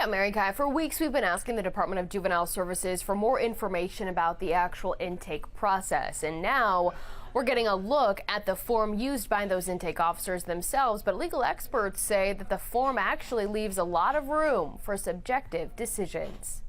Yeah, Mary Guy, for weeks we've been asking the Department of Juvenile Services for more information about the actual intake process. And now we're getting a look at the form used by those intake officers themselves. But legal experts say that the form actually leaves a lot of room for subjective decisions.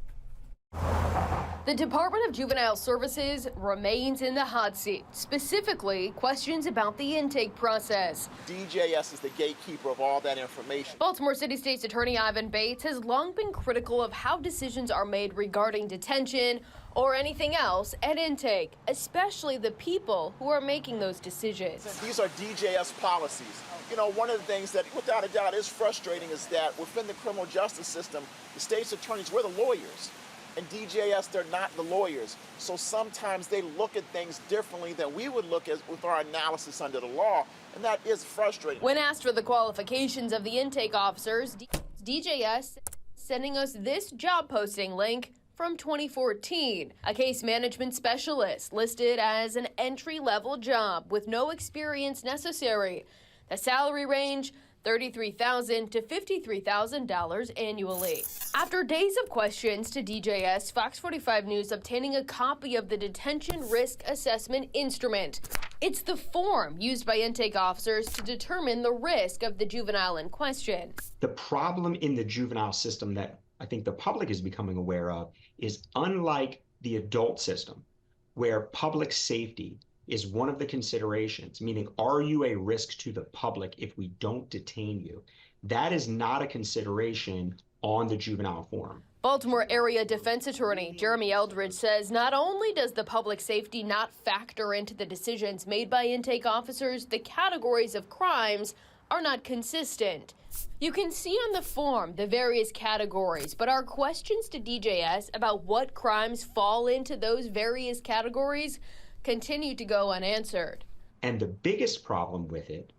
The Department of Juvenile Services remains in the hot seat, specifically questions about the intake process. DJS is the gatekeeper of all that information. Baltimore City State's Attorney Ivan Bates has long been critical of how decisions are made regarding detention or anything else at intake, especially the people who are making those decisions. These are DJS policies. You know, one of the things that without a doubt is frustrating is that within the criminal justice system, the state's attorneys, we're the lawyers. And DJS, they're not the lawyers. So sometimes they look at things differently than we would look at with our analysis under the law, and that is frustrating. When asked for the qualifications of the intake officers, DJS sending us this job posting link from 2014. A case management specialist listed as an entry-level job with no experience necessary. The salary range, $33,000 to $53,000 annually. After days of questions to DJS, Fox 45 News obtaining a copy of the Detention Risk Assessment Instrument. It's the form used by intake officers to determine the risk of the juvenile in question. The problem in the juvenile system that I think the public is becoming aware of is unlike the adult system, where public safety is one of the considerations, meaning are you a risk to the public if we don't detain you? That is not a consideration on the juvenile form. Baltimore area defense attorney Jeremy Eldridge says not only does the public safety not factor into the decisions made by intake officers, the categories of crimes are not consistent. You can see on the form the various categories, but our questions to DJS about what crimes fall into those various categories continue to go unanswered. And the biggest problem with it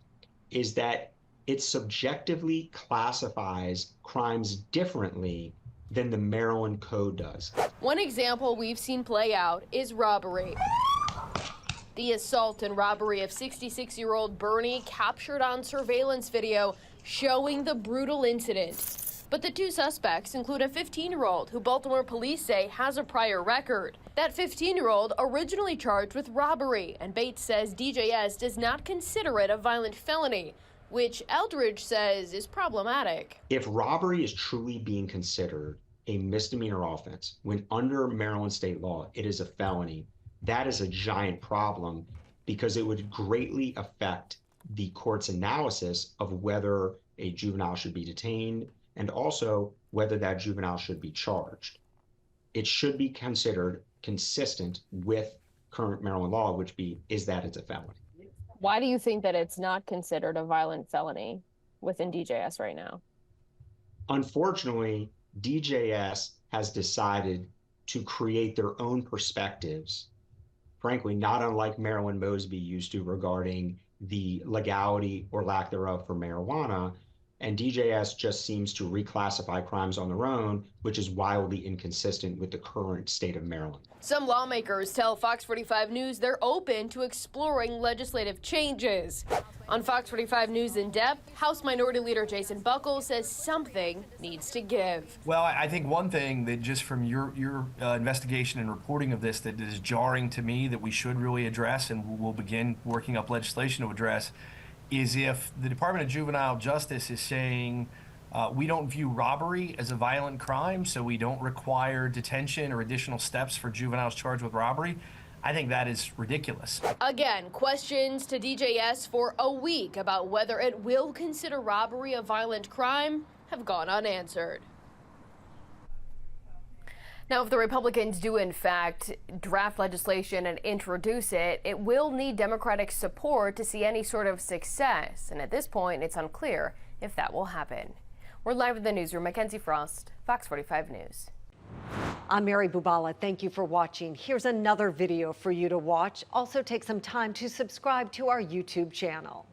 is that it subjectively classifies crimes differently than the Maryland Code does. One example we've seen play out is robbery. The assault and robbery of 66-year-old Bernie captured on surveillance video showing the brutal incident. But the two suspects include a 15-year-old who Baltimore police say has a prior record. That 15-year-old originally charged with robbery, and Bates says DJS does not consider it a violent felony, which Eldridge says is problematic. If robbery is truly being considered a misdemeanor offense, when under Maryland state law it is a felony, that is a giant problem because it would greatly affect the court's analysis of whether a juvenile should be detained and also whether that juvenile should be charged. It should be considered consistent with current Maryland law, which is that it's a felony. Why do you think that it's not considered a violent felony within DJS right now? Unfortunately, DJS has decided to create their own perspectives, frankly, not unlike Marilyn Mosby used to regarding the legality or lack thereof for marijuana. And DJS just seems to reclassify crimes on their own, which is wildly inconsistent with the current state of Maryland. Some lawmakers tell Fox 45 News they're open to exploring legislative changes. On Fox 45 News In Depth, House Minority Leader Jason Buckles says something needs to give. Well, I think one thing that just from your investigation and reporting of this that is jarring to me that we should really address and we'll begin working up legislation to address is if the Department of Juvenile Justice is saying we don't view robbery as a violent crime, so we don't require detention or additional steps for juveniles charged with robbery. I think that is ridiculous. Again, questions to DJS for a week about whether it will consider robbery a violent crime have gone unanswered. Now, if the Republicans do, in fact, draft legislation and introduce it, it will need Democratic support to see any sort of success. And at this point, it's unclear if that will happen. We're live in the newsroom. Mackenzie Frost, Fox 45 News. I'm Mary Bubala. Thank you for watching. Here's another video for you to watch. Also, take some time to subscribe to our YouTube channel.